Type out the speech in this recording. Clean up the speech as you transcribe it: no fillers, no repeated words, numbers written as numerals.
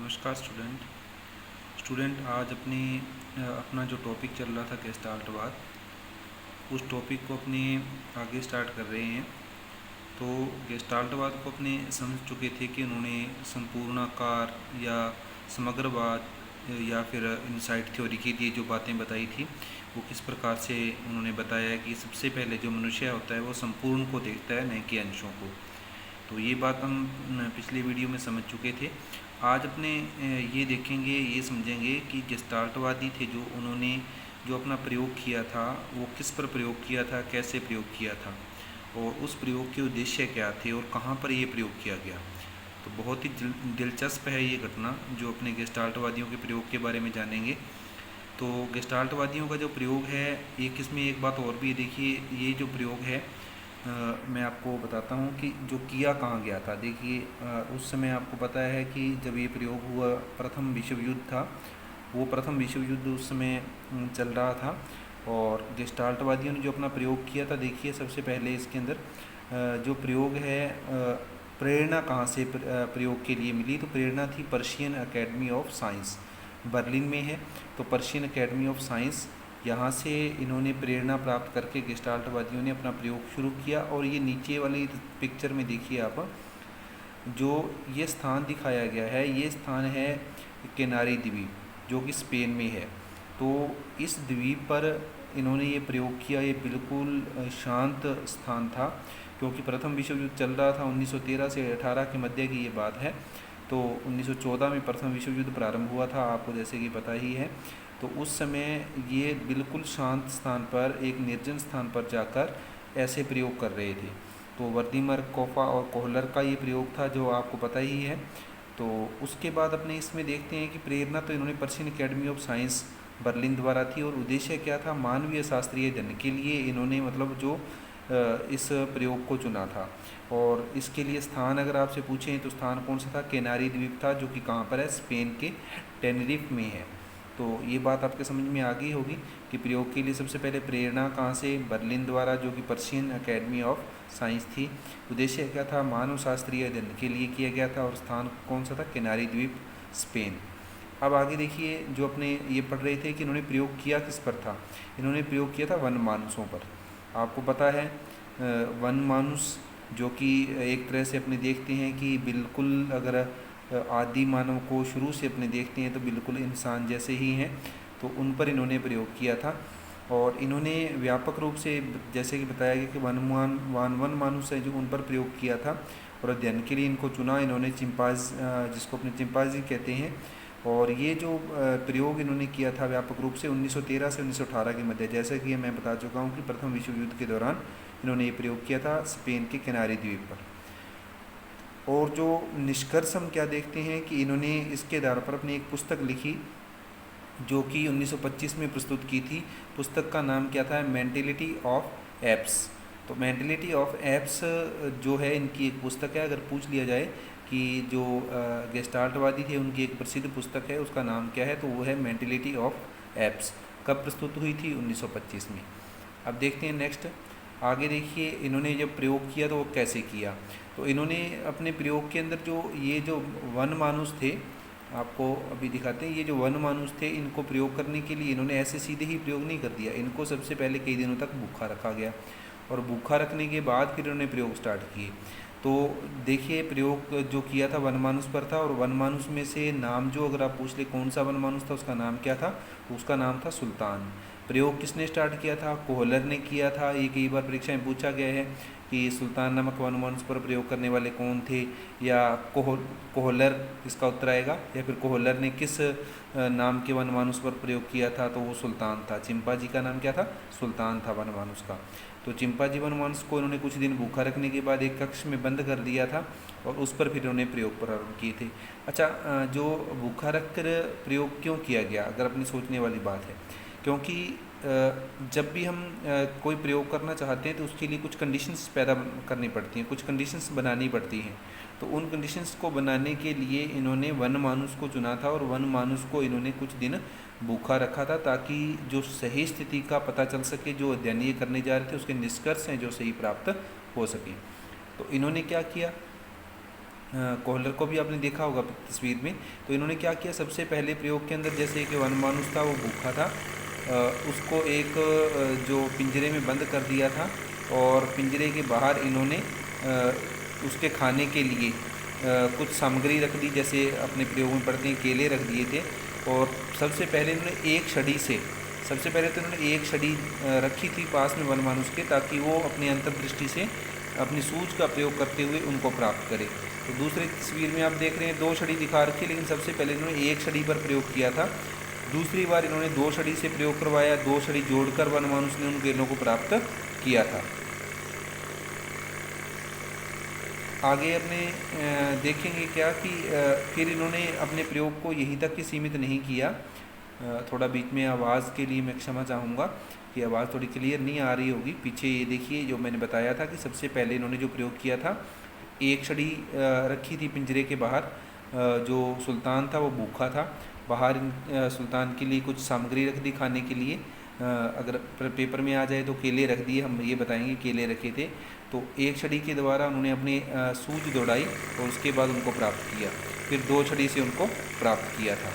नमस्कार स्टूडेंट आज अपना जो टॉपिक चल रहा था गेस्टाल्टवाद, उस टॉपिक को अपने आगे स्टार्ट कर रहे हैं। तो गेस्टाल्टवाद को अपने समझ चुके थे कि उन्होंने संपूर्णाकार या समग्रवाद या फिर इनसाइट थ्योरी के लिए जो बातें बताई थी वो किस प्रकार से उन्होंने बताया कि सबसे पहले जो मनुष्य होता है वो संपूर्ण को देखता है, न कि अंशों को। तो ये बात हम पिछले वीडियो में समझ चुके थे। आज अपने ये देखेंगे, ये समझेंगे कि गेस्टाल्टवादी थे जो उन्होंने जो अपना प्रयोग किया था वो किस पर प्रयोग किया था, कैसे प्रयोग किया था और उस प्रयोग के उद्देश्य क्या थे और कहाँ पर ये प्रयोग किया गया। तो बहुत ही दिलचस्प है ये घटना जो अपने गेस्टाल्टवादियों के प्रयोग के बारे में जानेंगे। तो गेस्टाल्टवादियों का जो प्रयोग है, एक इसमें एक बात और भी देखिए, ये जो प्रयोग है मैं आपको बताता हूँ कि जो किया कहाँ गया था। देखिए उस समय आपको पता है कि जब ये प्रयोग हुआ, प्रथम विश्व युद्ध था, वो प्रथम विश्व युद्ध उस समय चल रहा था और गेस्टाल्टवादियों ने जो अपना प्रयोग किया था, देखिए सबसे पहले इसके अंदर जो प्रयोग है, प्रेरणा कहाँ से प्रयोग के लिए मिली। तो प्रेरणा थी Persian academy of science, Berlin में है। तो पर्शियन एकेडमी ऑफ साइंस, यहाँ से इन्होंने प्रेरणा प्राप्त करके गेस्टाल्टवादियों ने अपना प्रयोग शुरू किया। और ये नीचे वाली पिक्चर में देखिए आप, जो ये स्थान दिखाया गया है, ये स्थान है केनारी द्वीप जो कि स्पेन में है। तो इस द्वीप पर इन्होंने ये प्रयोग किया। ये बिल्कुल शांत स्थान था क्योंकि प्रथम विश्व युद्ध चल रहा था। 1913 से 18 के मध्य की ये बात है। तो 1914 में प्रथम विश्व युद्ध प्रारंभ हुआ था, आपको जैसे कि पता ही है। तो उस समय ये बिल्कुल शांत स्थान पर, एक निर्जन स्थान पर जाकर ऐसे प्रयोग कर रहे थे। तो वर्दीमर, कोफा और कोहलर का ये प्रयोग था जो आपको पता ही है। तो उसके बाद अपने इसमें देखते हैं कि प्रेरणा तो इन्होंने Persian academy of science Berlin द्वारा थी। और उद्देश्य क्या था, मानवीय शास्त्रीय अध्ययन के लिए इन्होंने मतलब जो इस प्रयोग को चुना था। और इसके लिए स्थान अगर आपसे पूछें तो स्थान कौन सा था, केनारी द्वीप था, जो कि कहाँ पर है, स्पेन के टेनरिफ में है। तो ये बात आपके समझ में आ गई होगी कि प्रयोग के लिए सबसे पहले प्रेरणा कहाँ से, बर्लिन द्वारा, जो कि पर्शियन एकेडमी ऑफ साइंस थी। उद्देश्य क्या था, मानव शास्त्रीय अध्ययन के लिए किया गया था। और स्थान कौन सा था, केनारी द्वीप, स्पेन। अब आगे देखिए, जो अपने ये पढ़ रहे थे कि इन्होंने प्रयोग किया किस पर था। इन्होंने प्रयोग किया था वन मानुषों पर। आपको पता है वन मानुष जो कि एक तरह से अपने देखते हैं कि बिल्कुल, अगर आदि मानव को शुरू से अपने देखते हैं तो बिल्कुल इंसान जैसे ही हैं। तो उन पर इन्होंने प्रयोग किया था। और इन्होंने व्यापक रूप से, जैसे कि बताया गया कि वन मानुष है जो उन पर प्रयोग किया था। और अध्ययन के लिए इनको चुना इन्होंने जिसको अपने चिंपांजी कहते हैं। और ये जो प्रयोग इन्होंने किया था व्यापक रूप से 1913 से 1918 के मध्य, जैसे कि मैं बता चुका हूँ कि प्रथम विश्व युद्ध के दौरान इन्होंने ये प्रयोग किया था स्पेन के किनारी द्वीप पर। और जो निष्कर्ष हम क्या देखते हैं कि इन्होंने इसके आधार पर अपनी एक पुस्तक लिखी जो कि 1925 में प्रस्तुत की थी। पुस्तक का नाम क्या था, मेंटेलिटी ऑफ एप्स। तो मेंटेलिटी ऑफ एप्स जो है इनकी एक पुस्तक है। अगर पूछ लिया जाए कि जो गेस्टाल्टवादी थे उनकी एक प्रसिद्ध पुस्तक है, उसका नाम क्या है, तो वो है मेंटेलिटी ऑफ एप्स। कब प्रस्तुत हुई थी, 1925 में। अब देखते हैं नेक्स्ट, आगे देखिए इन्होंने जब प्रयोग किया तो वो कैसे किया। तो इन्होंने अपने प्रयोग के अंदर जो वन मानुष थे, आपको अभी दिखाते हैं। ये जो वन मानुष थे, इनको प्रयोग करने के लिए इन्होंने ऐसे सीधे ही प्रयोग नहीं कर दिया। इनको सबसे पहले कई दिनों तक भूखा रखा गया और भूखा रखने के बाद फिर इन्होंने प्रयोग स्टार्ट किए। तो देखिए प्रयोग जो किया था वन मानुष पर था। और वन मानुष में से नाम जो अगर आप पूछ ले कौन सा वन मानुष था, उसका नाम क्या था, उसका नाम था सुल्तान। प्रयोग किसने स्टार्ट किया था, कोहलर ने किया था। ये कई बार परीक्षा में पूछा गया है कि सुल्तान नामक वन मानुष पर प्रयोग करने वाले कौन थे, या कोहलर इसका उत्तर आएगा, या फिर कोहलर ने किस नाम के वन मानुष पर प्रयोग किया था, तो वो सुल्तान था। चिंपांजी का नाम क्या था, सुल्तान था वन मानुष का। तो चिंपांजी वन मानुष को इन्होंने कुछ दिन भूखा रखने के बाद एक कक्ष में बंद कर दिया था और उस पर फिर उन्होंने प्रयोग प्रारंभ किए थे। अच्छा, जो भूखा रख कर प्रयोग क्यों किया गया, अगर अपनी सोचने वाली बात है, क्योंकि जब भी हम कोई प्रयोग करना चाहते हैं तो उसके लिए कुछ कंडीशंस पैदा करनी पड़ती हैं, कुछ कंडीशंस बनानी पड़ती हैं। तो उन कंडीशंस को बनाने के लिए इन्होंने वन मानुष को चुना था और वन मानुष को इन्होंने कुछ दिन भूखा रखा था ताकि जो सही स्थिति का पता चल सके, जो अध्ययन ये करने जा रहे थे उसके निष्कर्ष हैं जो सही प्राप्त हो सकें। तो इन्होंने क्या किया, कोहलर को भी आपने देखा होगा तस्वीर में। तो इन्होंने क्या किया, सबसे पहले प्रयोग के अंदर जैसे कि वनमानुष था वो भूखा था, उसको एक जो पिंजरे में बंद कर दिया था और पिंजरे के बाहर इन्होंने उसके खाने के लिए कुछ सामग्री रख दी, जैसे अपने प्रयोग में पढ़ते हैं केले रख दिए थे। और सबसे पहले इन्होंने एक छड़ी से, सबसे पहले तो इन्होंने एक छड़ी रखी थी पास में वनमानुष के, ताकि वो अपनी अंतर्दृष्टि से अपनी सूझ का प्रयोग करते हुए उनको प्राप्त करे। तो दूसरी तस्वीर में आप देख रहे हैं 2 छड़ी दिखा रखी है, लेकिन सबसे पहले इन्होंने एक छड़ी पर प्रयोग किया था। दूसरी बार इन्होंने 2 छड़ी से प्रयोग करवाया, 2 छड़ी जोड़कर वनमानुष ने उन केलों को प्राप्त किया था। आगे अपने देखेंगे क्या कि फिर इन्होंने अपने प्रयोग को यहीं तक ही सीमित नहीं किया। थोड़ा बीच में आवाज़ के लिए मैं क्षमा चाहूँगा कि आवाज़ थोड़ी क्लियर नहीं आ रही होगी। पीछे ये देखिए जो मैंने बताया था कि सबसे पहले इन्होंने जो प्रयोग किया था, एक छड़ी रखी थी पिंजरे के बाहर, जो सुल्तान था वो भूखा था, बाहर सुल्तान के लिए कुछ सामग्री रख दी खाने के लिए। अगर पेपर में आ जाए तो केले रख दिए, हम ये बताएंगे केले रखे थे। तो एक छड़ी के द्वारा उन्होंने अपनी सूझ दौड़ाई और उसके बाद उनको प्राप्त किया, फिर 2 छड़ी से उनको प्राप्त किया था।